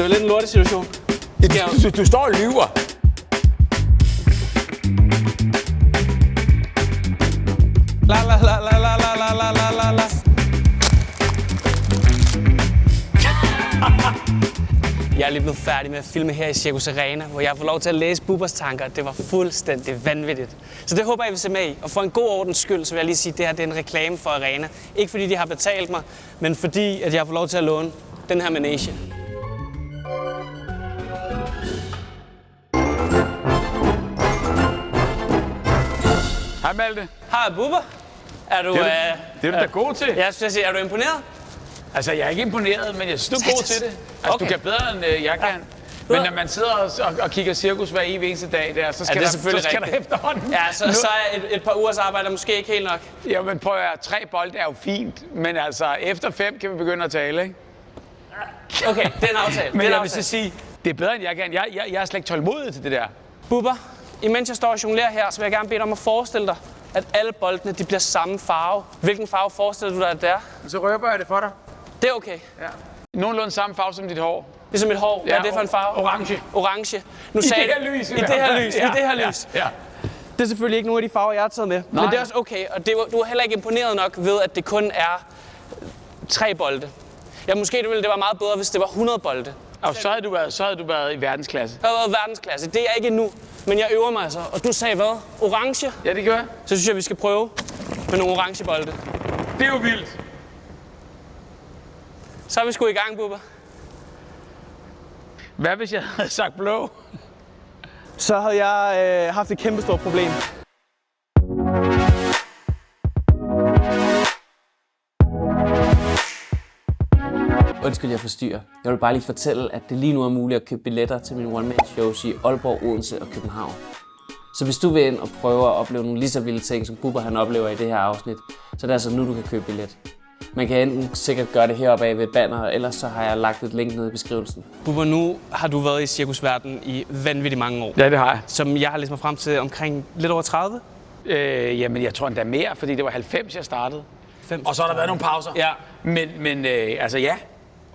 det var lidt en lortesituation. Du står og lyver. La la la la la la la la la la. Jeg er lige blevet færdig med at filme her i Cirkus Arena, hvor jeg får lov til at læse Bubbers tanker. Det var fuldstændig vanvittigt. Så det håber jeg, I vil se med i. Og for en god ordens skyld, så vil jeg lige sige, at det her det er en reklame for Arena. Ikke fordi de har betalt mig, men fordi at jeg får lov til at låne den her manege. Hej Malte. Hej Bubber. Er du... Det er du da god til. Jeg skal sige, er du imponeret? Altså, jeg er ikke imponeret, men jeg synes, du er god til det. Altså, Okay. du kan bedre, end jeg kan. Men når man sidder og kigger cirkus hver evig eneste dag, der, så skal, der efterhånden... Ja, så er et par ugers arbejde måske ikke helt nok. Ja, men prøv at 3 bolde er jo fint, men altså, efter 5 kan vi begynde at tale, ikke? Okay, det er en aftale. Men jeg vil så sige, det er bedre, end jeg kan. Jeg er slet ikke tålmodig til det der. Bubber, imens jeg står og jonglerer her, så vil jeg gerne bede dig om at forestille dig, at alle boldene de bliver samme farve. Hvilken farve forestiller du dig, at det er? Så røber jeg det for dig. Det er okay. Ja. Nogenlunde samme farve som dit hår. Ligesom mit hår. Hvad er det for en farve? Orange. Orange. Nu I sagde det her lys. I det her lys. Ja, I det her lys. Ja. Det er selvfølgelig ikke nogen af de farver, jeg har taget med. Nej. Men det er også okay. Og du er heller ikke imponeret nok ved, at det kun er 3 bolde. Ja, måske det var meget bedre, hvis det var 100 bolde. Og så havde du været i verdensklasse. Jeg har været verdensklasse. Det er jeg ikke endnu. Men jeg øver mig altså. Og du sagde hvad? Orange? Ja, det gør jeg. Så synes jeg, vi skal prøve med nogle orange bolde. Det er jo vildt. Så er vi sgu i gang, Bubber. Hvad hvis jeg havde sagt blå? Så havde jeg haft et kæmpestort problem. Undskyld, jeg forstyrrer. Jeg vil bare lige fortælle, at det lige nu er muligt at købe billetter til mine one-man-shows i Aalborg, Odense og København. Så hvis du vil ind og prøve at opleve nogle lige så vilde ting, som Bubber han oplever i det her afsnit, så er det altså nu, du kan købe billet. Man kan enten sikkert gøre det heroppe af ved et banner, ellers så har jeg lagt et link nede i beskrivelsen. Bubber, nu har du været i cirkusverdenen i vanvittigt mange år. Ja, det har jeg. Som jeg har læst mig frem til omkring lidt over 30. Jamen, jeg tror endda mere, fordi det var 90, jeg startede. 5. Og så har der været nogle pauser. Ja. Men altså ja.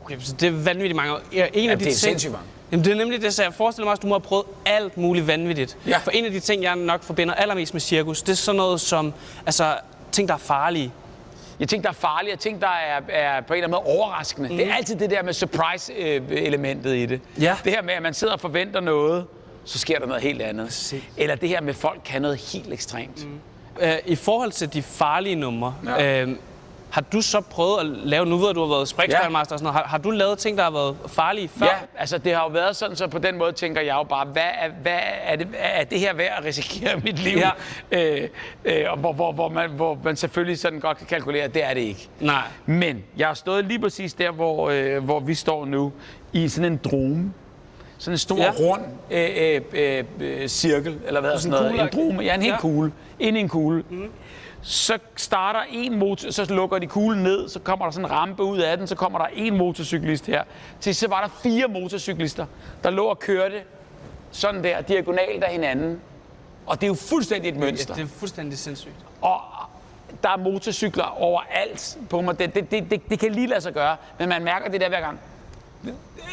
Okay, så det er vanvittigt mange år. En af de det er ting, sindssygt mange. Jamen, det er nemlig det, så jeg forestiller mig også, at du må have prøvet alt muligt vanvittigt. Ja. For en af de ting, jeg nok forbinder allermest med cirkus, det er sådan noget som, altså, ting, der er farlige. Jeg tænker, der er farlige, og ting, der er på en eller anden måde overraskende. Det er altid det der med surprise-elementet i det. Ja. Det her med, at man sidder og forventer noget, så sker der noget helt andet. Præcis. Eller det her med, at folk kan noget helt ekstremt. I forhold til de farlige numre, Ja. har du så prøvet at lave, nu ved du har været sprækspejlmeister og sådan noget, har du lavet ting, der har været farlige før? Ja, altså det har jo været sådan, så på den måde tænker jeg jo bare, hvad er det her værd at risikere mit liv? Ja. Og hvor man selvfølgelig sådan godt kan kalkulere, at det er det ikke. Nej. Men jeg har stået lige præcis der, hvor vi står nu, i sådan en drome. Sådan en stor, rund cirkel, eller hvad sådan noget. En drome, ja, en hel kugle. Ind i en kugle. Så starter en motor, så lukker de kuglen ned, så kommer der sådan en rampe ud af den, så kommer der en motorcyklist her. Til så var der 4 motorcyklister, der lå og kørte sådan der, diagonalt af hinanden. Og det er jo fuldstændig et mønster. Det er fuldstændig sindssygt. Og der er motorcykler overalt på mig. Det kan lige lade sig gøre, men man mærker det der hver gang.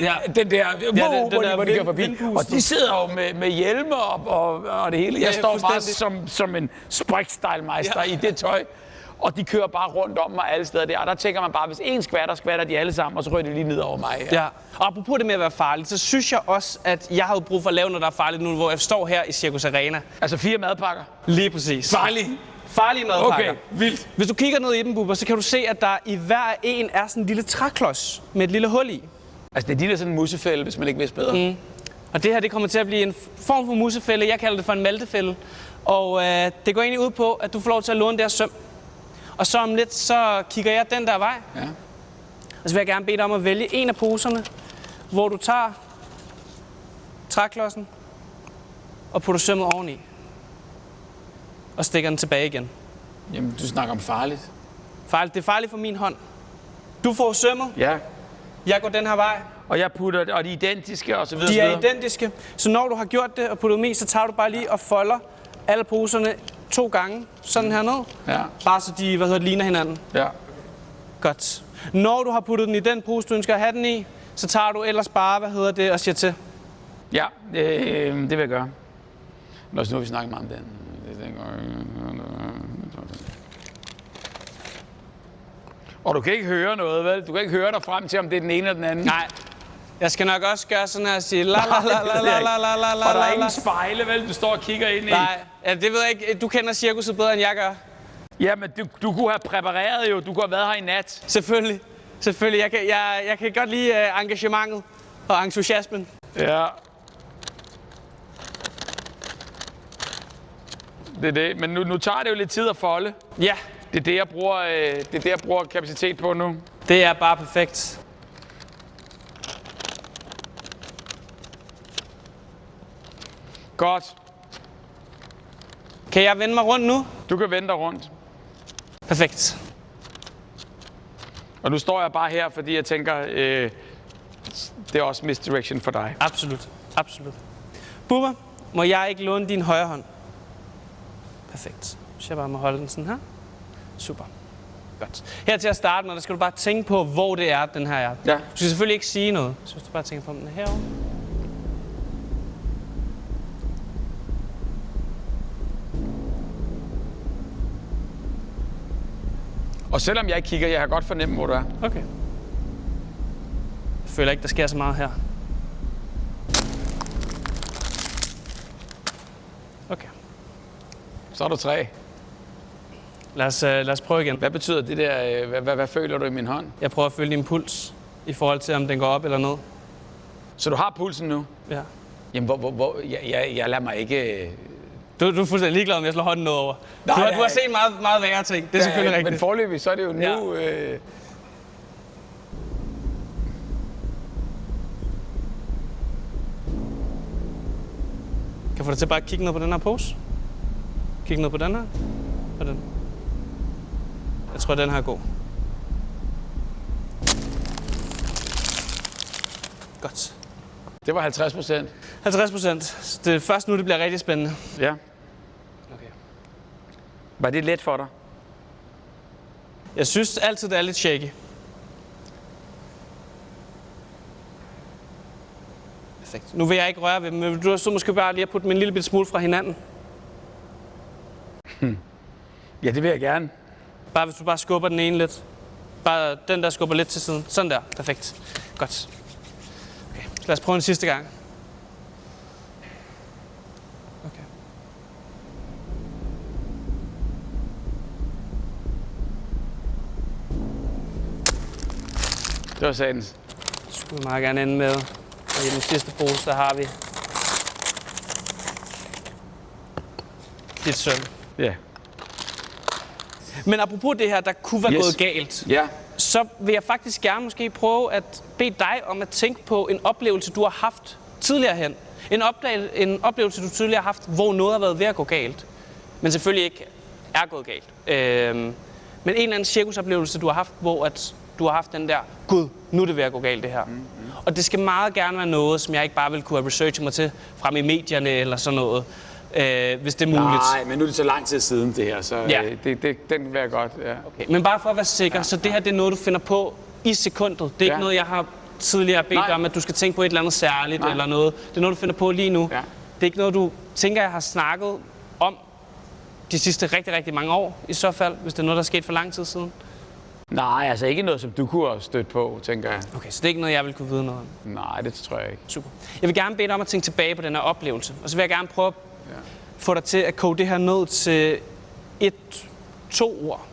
Ja. Den der, hvor de kører forbi. vindpusten. Og de sidder jo med hjelme og det hele. Jeg står bare som en sprækstejlmeister i det tøj. Og de kører bare rundt om mig alle steder der. Og der tænker man bare, hvis en skvatter de alle sammen, og så ryger de lige ned over mig. Ja. Og apropos det med at være farligt, så synes jeg også, at jeg har jo brug for at lave noget, der er farligt nu, hvor jeg står her i Cirkus Arena. Altså 4 madpakker. Lige præcis. Farlige. Farlige madpakker. Okay, vildt. Hvis du kigger ned i den, Bubber, så kan du se, at der i hver en er sådan en lille træklods med et lille hul i. Altså det er de der sådan en musefælde, hvis man ikke vidste bedre. Og det her, det kommer til at blive en form for musefælde. Jeg kalder det for en maltefælde. Og det går egentlig ud på, at du får lov til at låne det her søm. Og så om lidt, så kigger jeg den der vej. Ja. Og så vil jeg gerne bede dig om at vælge en af poserne, hvor du tager træklodsen og putter sømmet oveni. Og stikker den tilbage igen. Jamen, du snakker om farligt. Farligt. Det er farligt for min hånd. Du får sømmet. Ja. Jeg går den her vej. Og jeg putter, og de er identiske og så videre. De er identiske. Så når du har gjort det og puttet dem i, så tager du bare lige og folder alle poserne 2 gange. Sådan her ned. Ja. Bare så de, ligner hinanden. Ja. Godt. Når du har puttet den i den pose, du ønsker at have den i, så tager du ellers bare, og siger til. Ja, det vil jeg gøre. Nu har vi snakket meget om den. Og du kan ikke høre noget, vel? Du kan ikke høre dig frem til, om det er den ene eller den anden. Nej. Jeg skal nok også gøre sådan her og sige la la la la la la la la la. Og der er ingen spejle, vel? Du står og kigger ind i. Nej, ja, det ved jeg ikke. Du kender cirkuset bedre, end jeg gør. Jamen, du kunne have præpareret jo. Du kunne have været her i nat. Selvfølgelig. Jeg kan godt lide engagementet og entusiasmen. Ja. Det er det. Men nu tager det jo lidt tid at folde. Ja, Det er det, jeg bruger kapacitet på nu. det er bare perfekt. Godt. Kan jeg vende mig rundt nu? Du kan vende dig rundt. Perfekt. Og nu står jeg bare her, fordi jeg tænker, det er også misdirection for dig. Absolut. Bubber, må jeg ikke låne din højre hånd? Perfekt. Så jeg bare må holde den sådan her. Super. Godt. Her til at starte med, der skal du bare tænke på, hvor det er, den her er. Ja. Du skal selvfølgelig ikke sige noget. Så hvis du bare tænker på, om den er herovre. Og selvom jeg ikke kigger, jeg kan godt fornemme, hvor du er. Okay. Jeg føler ikke, der sker så meget her. Okay. Så er du 3. Lad os prøve igen. Hvad betyder det der? Hvad føler du i min hånd? Jeg prøver at følge din puls, i forhold til, om den går op eller ned. Så du har pulsen nu? Ja. Jamen, jeg lader mig ikke... Du er fuldstændig ligeglad, om jeg slår hånden ned over. Du Nej, har set meget værre ting. Det er selvfølgelig rigtigt. Men foreløbig, så er det jo nu... Ja. Kan jeg få dig til bare at kigge ned på den her pose? Kig ned på den her. Og den. Jeg tror, den her er god. Godt. Det var 50%. 50%. Det er først nu, det bliver rigtig spændende. Ja. Okay. Var det let for dig? Jeg synes altid, det er lidt shaky. Perfekt. Nu vil jeg ikke røre ved dem, men du har så måske bare lige at putte dem en lille bitte smule fra hinanden. Ja, det vil jeg gerne. Bare hvis du bare skubber den ene lidt. Bare den der skubber lidt til siden. Sådan der. Perfekt. Godt. Okay. Så lad os prøve en sidste gang. Okay. Det var satans. Så skulle vi meget gerne ende med. Og i den sidste pose, der har vi dit søm. Ja. Men apropos det her, der kunne være gået galt. Ja. Så vil jeg faktisk gerne måske prøve at bede dig om at tænke på en oplevelse, du har haft tidligere hen. En oplevelse, du tidligere har haft, hvor noget har været ved at gå galt. Men selvfølgelig ikke er gået galt. Men en eller anden cirkusoplevelse, du har haft, hvor at du har haft den der, gud, nu er det ved at gå galt det her. Og det skal meget gerne være noget, som jeg ikke bare vil kunne have researchet mig til frem i medierne eller sådan noget. Hvis det er muligt. Nej, men nu er det så lang tid siden det her, så Ja. den vil jeg godt. Ja. Okay. Men bare for at være sikker, så det her det er noget, du finder på i sekundet. Det er ikke noget, jeg har tidligere bedt dig om, at du skal tænke på et eller andet særligt eller noget. Det er noget, du finder på lige nu. Ja. Det er ikke noget, du tænker, jeg har snakket om de sidste rigtig, rigtig mange år, i så fald, hvis det er noget, der er sket for lang tid siden. Nej, altså ikke noget, som du kunne have stødt på, tænker jeg. Okay, så det er ikke noget, jeg vil kunne vide noget om. Nej, det tror jeg ikke. Super. Jeg vil gerne bede dig om at tænke tilbage på den her oplevelse. Og så vil jeg gerne prøve at få dig til at koge det her ned til 1-2 ord,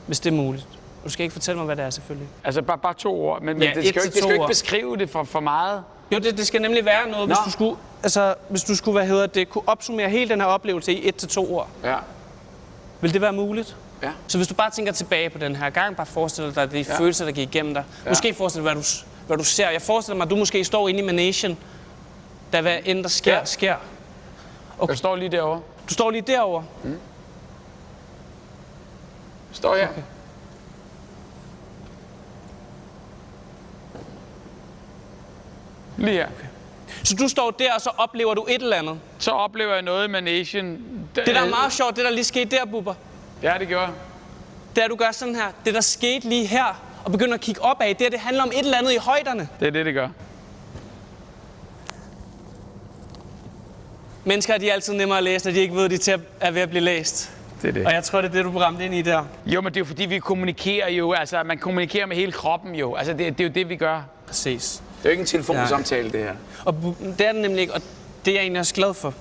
hvis det er muligt. Du skal ikke fortælle mig, hvad det er, selvfølgelig. Altså bare 2 ord, men Ja, det skal jo ikke ord. beskrive det for meget. Jo, det skal nemlig være noget, hvis du skulle, kunne opsummere hele den her oplevelse i 1-2 ord. Ja. Vil det være muligt? Ja. Så hvis du bare tænker tilbage på den her gang, bare forestil dig de følelser, der gik igennem dig. Ja. Måske forestil dig, hvad du ser. Jeg forestiller mig, at du måske står inde i managen, da hvad end der sker, sker. Okay. Jeg står lige derovre. Du står lige derovre? Står her. Okay. Lige her. Okay. Så du står der, og så oplever du et eller andet? Så oplever jeg noget i managen. Det, der er meget sjovt, det der lige skete der, Bubber. Ja, det gjorde jeg. Det er, du gør sådan her. Det, der skete lige her, og begynder at kigge opad. Det handler om et eller andet i højderne. Det er det gør. Mennesker de er altid nemmere at læse, når de ikke ved, at de er ved at blive læst. Det er det. Og jeg tror, det er det, du ramte ind i der. Jo, men det er jo fordi, vi kommunikerer jo. Altså, man kommunikerer med hele kroppen jo. Altså, det er jo det, vi gør. Præcis. Det er jo ikke en telefonsamtale, det her. Og det er det nemlig ikke, og det er jeg egentlig også glad for.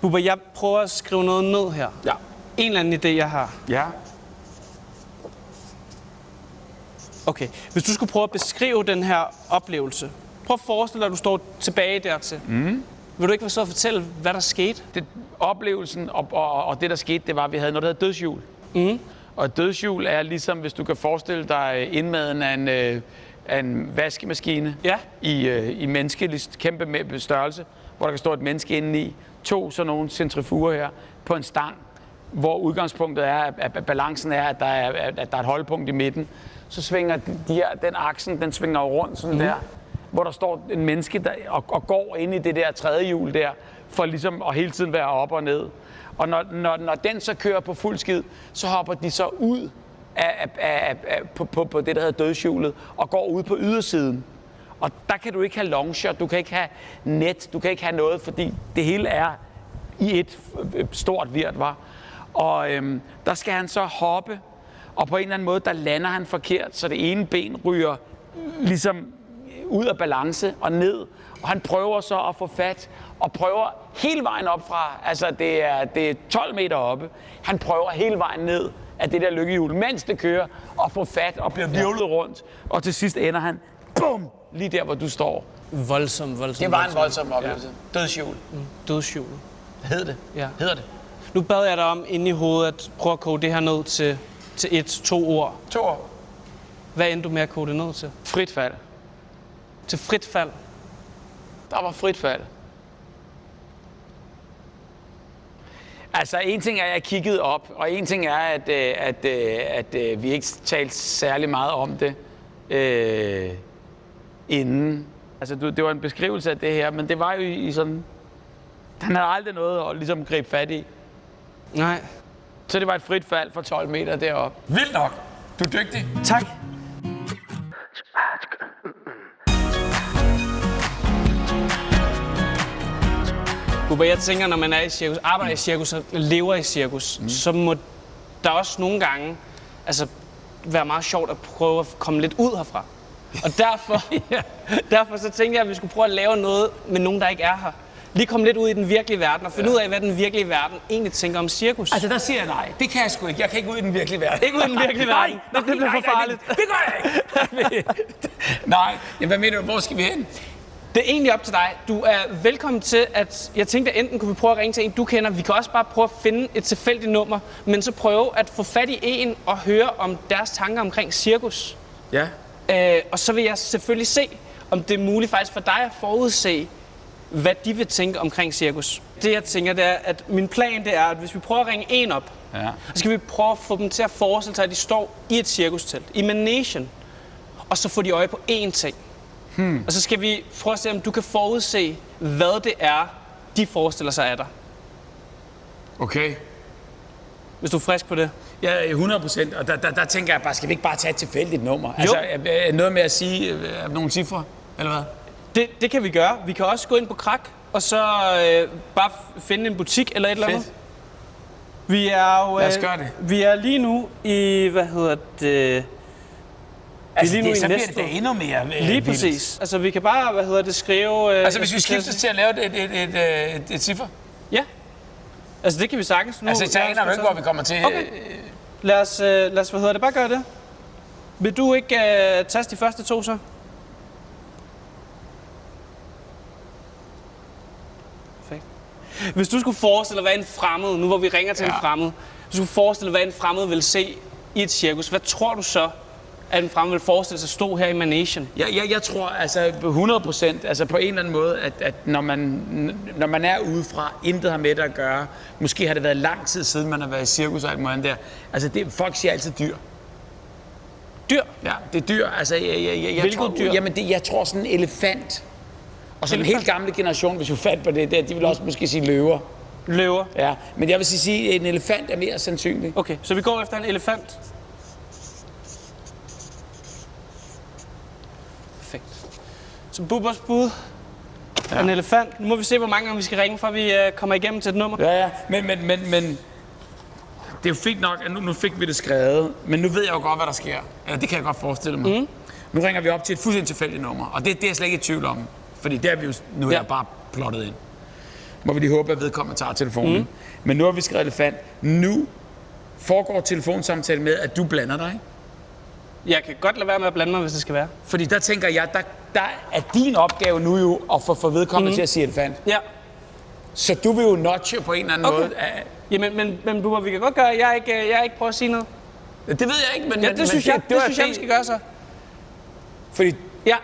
Bubber, jeg prøver at skrive noget ned her. Ja. En eller anden idé, jeg har. Ja. Okay, hvis du skulle prøve at beskrive den her oplevelse. Prøv at forestille dig, at du står tilbage dertil. Vil du ikke være så at fortælle, hvad der skete? Oplevelsen og det, der skete, det var, at vi havde noget, der hedder dødshjul. Og et dødshjul er ligesom, hvis du kan forestille dig indmaden af en vaskemaskine i menneskelig kæmpe størrelse, hvor der kan stå et menneske indeni. 2 sådan nogle centrifuger her på en stang, hvor udgangspunktet er, at balancen er, at der er et holdepunkt i midten. Så svinger den aksen, den svinger rundt sådan der, hvor der står en menneske der, og går ind i det der tredje hjul der, for ligesom at hele tiden være op og ned. Og når den så kører på fuld skid, så hopper de så ud på det, der hedder dødshjulet, og går ud på ydersiden. Og der kan du ikke have longshot, du kan ikke have net, du kan ikke have noget, fordi det hele er i et stort virvar. Og der skal han så hoppe, og på en eller anden måde, der lander han forkert, så det ene ben ryger ligesom ud af balance og ned. Og han prøver så at få fat, og prøver hele vejen op fra, altså det er 12 meter oppe. Han prøver hele vejen ned af det der lykkehjul, mens det kører, og får fat og bliver hvirvlet rundt. Og til sidst ender han, bum, lige der, hvor du står. Voldsom. Det var en voldsom oplevelse. Ja. Dødshjul. Dødshjul. Hed det? Ja. Hedder det? Nu bad jeg dig om inde i hovedet at prøve at koge det her ned til 1-2 ord. 2 ord. Hvad endte du med at koge det ned til? Frit fald. Til frit fald? Der var frit fald. Altså, en ting er, at jeg kiggede op, og en ting er, at vi ikke talte særlig meget om det inden. Altså, det var en beskrivelse af det her, men det var jo i sådan... Han havde aldrig noget at ligesom gribe fat i. Nej. Så det var et frit fald for 12 meter deroppe. Vildt nok. Du er dygtig. Tak. Bubber, jeg tænker, når man er i cirkus, arbejder i cirkus og lever i cirkus, så må der også nogle gange være meget sjovt at prøve at komme lidt ud herfra. Og derfor så tænkte jeg, at vi skulle prøve at lave noget med nogen, der ikke er her. Lige komme lidt ud i den virkelige verden og finde ud af, hvad den virkelige verden egentlig tænker om cirkus. Altså, der siger jeg nej. Det kan jeg sgu ikke. Jeg kan ikke ud i den virkelige verden. Ikke ud i den virkelige verden? Det bliver for farligt. Det gør jeg ikke. Nej. Jamen, hvad mener du? Hvor skal vi hen? Det er egentlig op til dig. Du er velkommen til, at jeg tænkte, at enten kunne vi prøve at ringe til en, du kender. Vi kan også bare prøve at finde et tilfældigt nummer, men så prøve at få fat i en og høre om deres tanker omkring cirkus. Ja. Og så vil jeg selvfølgelig se, om det er muligt faktisk for dig at forudse, hvad de vil tænke omkring cirkus. Det jeg tænker, det er, at min plan det er, at hvis vi prøver at ringe en op, så skal vi prøve at få dem til at forestille sig, at de står i et cirkustelt, i managen, og så får de øje på én ting. Og så skal vi prøve at se, om du kan forudse, hvad det er, de forestiller sig af dig. Okay. Hvis du er frisk på det. Ja, 100%. Og der tænker jeg bare, skal vi ikke bare tage et tilfældigt nummer? Jo. Altså, noget med at sige nogle cifre, eller hvad? Det kan vi gøre. Vi kan også gå ind på Krak, og så bare finde en butik eller et eller andet. Vi er jo... Lad os gøre det. Vi er lige nu i, Altså, lige nu så i bliver næste. det da endnu mere Lige præcis. Altså, vi kan bare, skrive... Altså, hvis vi skiftes til at lave et cifre? Ja. Altså, det kan vi sagtens. Nu, altså, jeg aner jo ikke, hvor vi kommer til. Okay. Lad os bare gøre det. Vil du ikke taste de første 2 så? Perfekt. Hvis du skulle forestille dig, hvad en fremmed, nu hvor vi ringer til en fremmed, hvis du skulle forestille dig, hvad en fremmed vil se i et cirkus, hvad tror du så, at en fremmed vil forestille sig at stå her i managen? Jeg tror altså 100%, altså på en eller anden måde, at når man er udefra, intet har med det at gøre, måske har det været lang tid siden, man har været i cirkus og alt muligt der. Altså, folk siger altid dyr. Dyr? Ja, det er dyr. Altså, Hvilket tror, dyr? Jamen, jeg tror sådan en elefant. Og så den helt gamle generation, hvis vi fandt på det der, de vil også måske sige løver. Løver? Ja, men jeg vil sige, at en elefant er mere sandsynlig. Okay, så vi går efter en elefant. Så Bubbers bud. Ja. En elefant. Nu må vi se, hvor mange gange vi skal ringe, for vi kommer igennem til et nummer. Ja, men det er jo fint nok, at nu fik vi det skrevet, men nu ved jeg jo godt, hvad der sker. Eller det kan jeg godt forestille mig. Mm. Nu ringer vi op til et fuldstændig tilfældigt nummer, og det er jeg slet ikke i tvivl om, fordi det er vi jo nu her bare plottet ind. Må vi lige håbe, at vedkommende tager telefonen. Mm. Men nu har vi skrevet elefant. Nu foregår telefonsamtale med, at du blander dig, ikke? Jeg kan godt lade være med at blande mig, hvis det skal være. Fordi der tænker jeg, der er din opgave nu jo at få vedkommende til at sige elefant. Ja. Så du vil jo notche på en eller anden måde. Jamen, men Bubber, vi kan godt gøre, jeg ikke prøver at sige noget. Det ved jeg ikke, men... Ja, det synes jeg, vi skal gøre så. Fordi... Ja,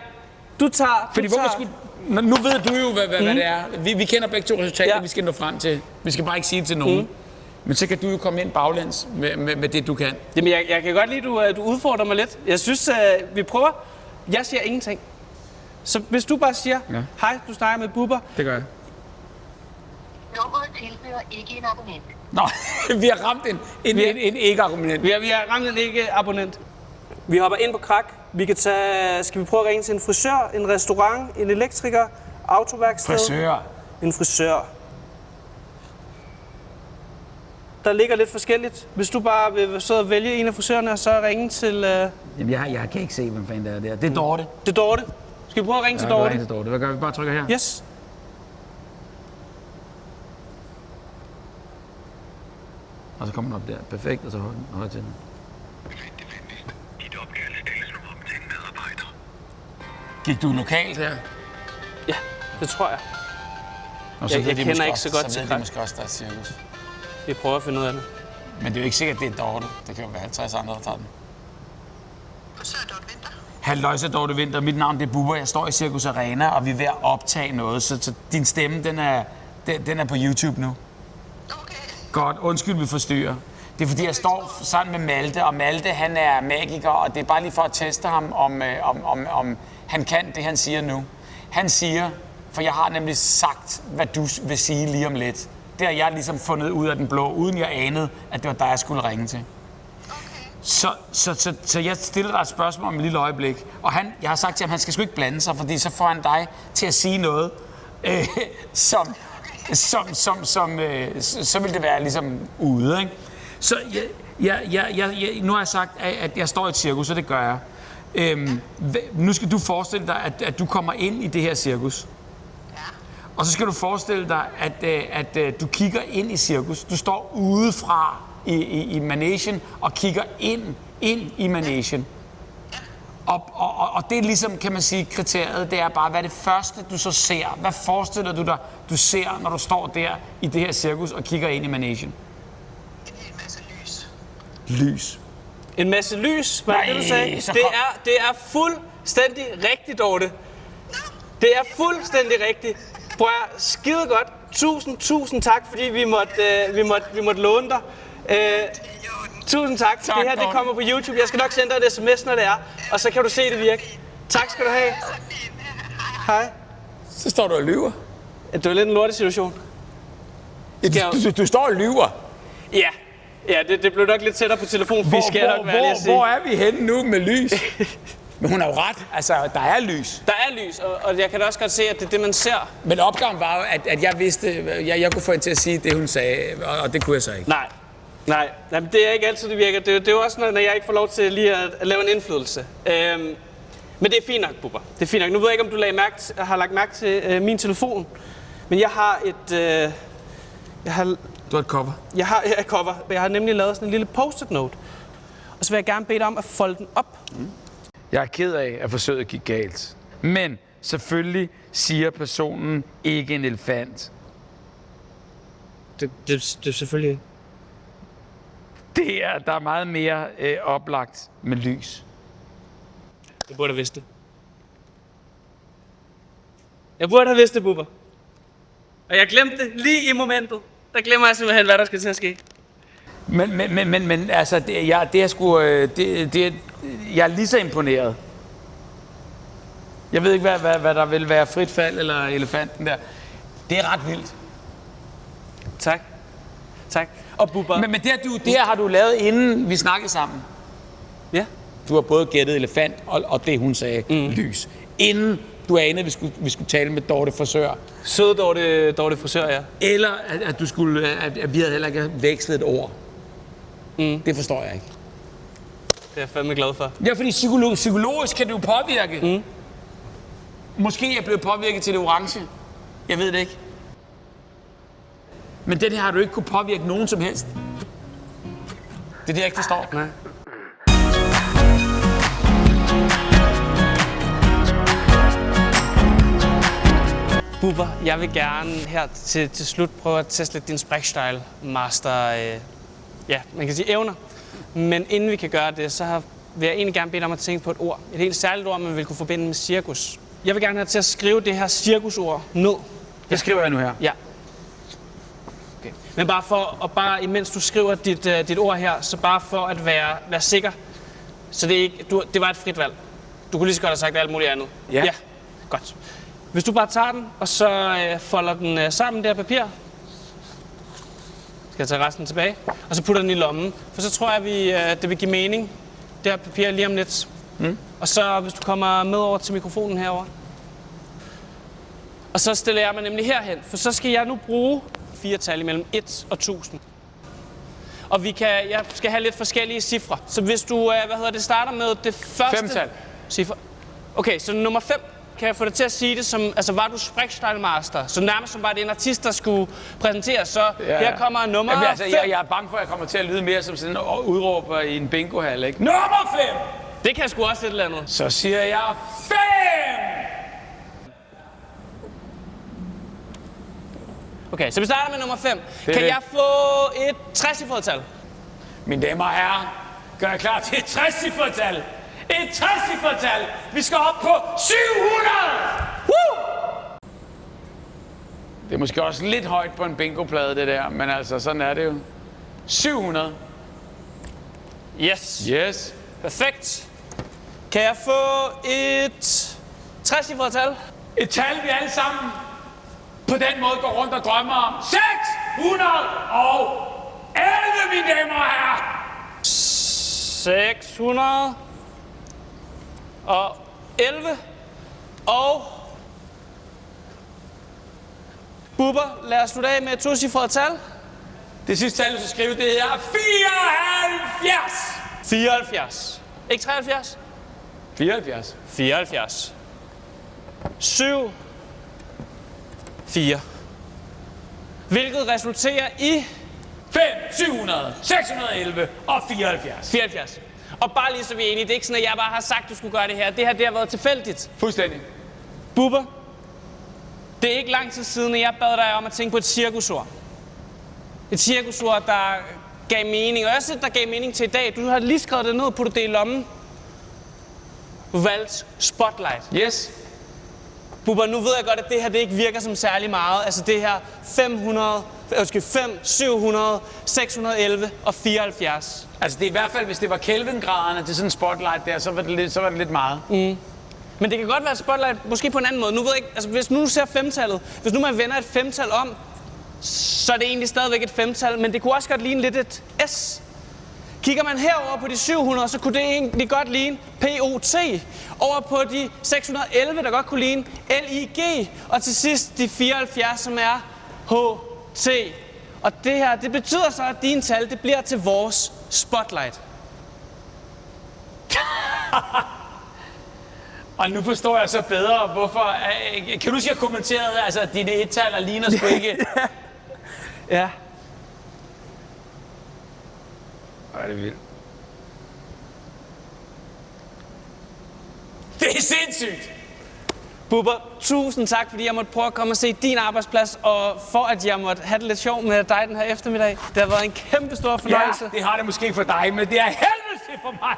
du tager... Fordi hvorfor skulle... Nu ved du jo, hvad det er. Vi kender begge to resultater, vi skal nå frem til. Vi skal bare ikke sige det til nogen. Men så kan du jo komme ind baglæns med det, du kan. Jamen, jeg kan godt lide, at du udfordrer mig lidt. Jeg synes, vi prøver. Jeg siger ingenting. Så hvis du bare siger, hej, du snakker med Bubber. Det gør jeg. Nummeret tilbyder ikke en abonnent. Nå, vi har ramt en ikke-abonnent. Vi har ramt en ikke-abonnent. Vi hopper ind på Krak. Skal vi prøve at ringe til en frisør, en restaurant, en elektriker, autoværksted? Frisør. En frisør. Der ligger lidt forskelligt. Hvis du bare vil sidde og vælge en af frisørerne, og så ringe til... Jamen, jeg kan ikke se, hvem fanden det er der. Det er Dorte. Det er Dorte. Skal vi prøve at ringe til Dorte? Hvad gør vi? Bare trykker her? Yes. Og så kommer den op der. Perfekt, og så hold til den. Gik du lokalt her? Ja, det tror jeg. Og jeg kender ikke så godt til Krak. Så ved de måske også, der er et cirkus. Vi prøver at finde ud af det. Men det er jo ikke sikkert, at det er Dorte. Det kan jo være 50 andre, der tager den. Så er Dorte Vinter. Halløjsa, Dorte Vinter. Mit navn det er Bubber. Jeg står i Cirkus Arena, og vi er ved at optage noget. Så din stemme, den er på YouTube nu. Okay. Godt. Undskyld, vi forstyrrer. Det er fordi, jeg står sammen med Malte, og Malte, han er magiker, og det er bare lige for at teste ham, om han kan det, han siger nu. Han siger, for jeg har nemlig sagt, hvad du vil sige lige om lidt. Det har jeg ligesom fundet ud af den blå, uden jeg anede, at det var dig, jeg skulle ringe til. Okay. Så jeg stiller dig et spørgsmål om et lille øjeblik. Og jeg har sagt til ham, at han skal sgu ikke blande sig, fordi så får han dig til at sige noget, så vil det være ligesom ude, ikke? Så nu har jeg sagt, at jeg står i et cirkus, og det gør jeg. Nu skal du forestille dig, at du kommer ind i det her cirkus. Ja. Og så skal du forestille dig, at du kigger ind i cirkus. Du står udefra i managen og kigger ind i managen. Og det er ligesom, kan man sige, kriteriet, det er bare, hvad er det første, du så ser? Hvad forestiller du dig, du ser, når du står der i det her cirkus og kigger ind i managen? En hel masse lys. Lys. En masse lys, var det, du sagde? Det er fuldstændig rigtigt, Dorte. Det er fuldstændig rigtigt. Prøv at skide godt. Tusind tak, fordi vi måtte låne dig. Tusind tak. Det her, det kommer på YouTube. Jeg skal nok sende dig et sms, når det er. Og så kan du se det virke. Tak skal du have. Hej. Så står du og lyver. Det var lidt en lortesituation. Du står og lyver. Ja, det blev nok lidt tættere på telefonen. Hvor er vi henne nu med lys? Men hun har jo ret. Altså, der er lys. Der er lys, og jeg kan da også godt se, at det er det, man ser. Men opgaven var jo, at jeg vidste, jeg kunne få hende til at sige det, hun sagde, og det kunne jeg så ikke. Nej. Jamen, det er ikke altid, det virker. Det er jo også, når jeg ikke får lov til lige at lave en indflydelse. Men det er fint nok, Bubber. Det er fint nok. Nu ved jeg ikke, om du har lagt mærke til min telefon. Men jeg har et... Du har et cover? Jeg har et cover. Jeg har nemlig lavet sådan en lille post-it note. Og så vil jeg gerne bede dig om at folde den op. Jeg er ked af, at forsøget gik galt. Men selvfølgelig siger personen ikke en elefant. Det er selvfølgelig... Der er meget mere oplagt med lys. Jeg burde have vidst det. Jeg burde have vidst det, Bubber. Og jeg glemte det lige i momentet. Der glemmer jeg simpelthen, hvad der skal til at ske. Men altså, jeg er lige så imponeret. Jeg ved ikke, hvad der vil være frit fald eller elefanten der. Det er ret vildt. Tak. Og Bubber... Men det har du lavet, inden vi snakkede sammen. Ja. Du har både gættet elefant og det, hun sagde, lys. Inden du anede, at vi skulle tale med Dorte Frisør. Søde Dorte Frisør, ja. Eller at vi havde heller ikke vekslet et ord. Det forstår jeg ikke. Det er jeg fandme glad for. Ja, fordi psykologisk kan det jo påvirke. Måske er jeg blevet påvirket til det orange. Jeg ved det ikke. Men den her har du ikke kunne påvirke nogen som helst. Det er det, jeg ikke forstår. Nej. Bubber, jeg vil gerne her til slut prøve at teste lidt din Sprechstyle Master, man kan sige evner. Men inden vi kan gøre det, så vil jeg egentlig gerne bede dig om at tænke på et ord. Et helt særligt ord, man vil kunne forbinde med cirkus. Jeg vil gerne have til at skrive det her cirkusord ned. Det skriver jeg nu her. Ja. Okay. Men bare imens du skriver dit ord her, så bare for at være sikker. Så det var et frit valg. Du kunne lige så godt have sagt alt muligt andet. Ja. Godt. Hvis du bare tager den, og så folder den sammen, det her papir. Skal jeg tage resten tilbage? Og så putter den i lommen. For så tror jeg, det vil give mening, det her papir lige om lidt. Og så hvis du kommer med over til mikrofonen herover. Og så stiller jeg mig nemlig herhen, for så skal jeg nu bruge 4 tal imellem 1 og 1000. Og jeg skal have lidt forskellige cifre. Så hvis du starter med det første 5-tal. cifre. Okay, så nummer 5. Kan jeg få dig til at sige det som, altså var du Sprechstyle Master, så nærmest som var det en artist, der skulle præsenteres, så her kommer nummer 5. Jeg er bange for, at jeg kommer til at lyde mere som sådan en udråber i en bingohal, ikke? Nummer 5! Det kan sgu også et eller andet. Så siger jeg 5! Okay, så vi starter med nummer 5. Kan jeg få et 60-cifret tal? Mine damer og herrer, gør jeg klar til et 60-cifret tal. Et 60-cifret tal! Vi skal op på 700! Woo! Det er måske også lidt højt på en bingoplade, det der, men altså, sådan er det jo. 700. Yes. Yes. Perfekt. Kan jeg få et 60-cifret tal? Et tal, vi alle sammen på den måde går rundt og drømmer om. 611, mine damer og herrer! 611 og Bubber, lad os slutte af med et 2-cifret tal. Det sidste tal, du skal skrive, det er 74! 74. Ikke 73? 74. 74. 7. 4. Hvilket resulterer i 5, 700, 611 og 74. 74. Og bare lige så vi er enige, det er ikke sådan, at jeg bare har sagt, at du skulle gøre det her. Det her, det har været tilfældigt. Fuldstændig. Bubber, det er ikke lang tid siden, at jeg bad dig om at tænke på et cirkusord. Et cirkusord, der gav mening, og også der gav mening til i dag. Du har lige skrevet det ned og puttet det i lommen. Du valgte Spotlight. Yes. Bubber, nu ved jeg godt, at det her det ikke virker som særlig meget. Altså det her 5, 700, 611 og 74. Altså det er i hvert fald, hvis det var Kelvin-graderne til sådan en spotlight der, så var det lidt meget. Men det kan godt være et spotlight, måske på en anden måde. Nu ved jeg ikke, altså hvis nu ser 5-tallet, hvis nu man vender et 5-tal om, så er det egentlig stadigvæk et 5-tal, men det kunne også godt ligne lidt et S. Kigger man herover på de 700, så kunne det egentlig godt ligne POT. Over på de 611, der godt kunne ligne LIG. Og til sidst de 74, som er HT. Og det her, det betyder så, at dine tal, det bliver til vores Spotlight. Og nu forstår jeg så bedre, hvorfor... Kan du huske, at jeg kommenterede, altså, at dine et-taller ligner sgu ikke... Ja. Hvor er det vildt. Det er sindssygt! Bubber, tusind tak, fordi jeg måtte prøve at komme og se din arbejdsplads, og for at jeg måtte have det lidt sjovt med dig den her eftermiddag. Det har været en kæmpe stor fornøjelse. Ja, det har det måske for dig, men det er helvede for mig.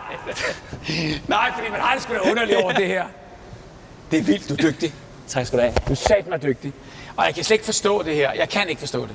Nej, fordi man har det sgu da underligt over det her. Det er vildt, du er dygtig. Tak skal du have. Du er satme dygtig. Og jeg kan slet ikke forstå det her. Jeg kan ikke forstå det.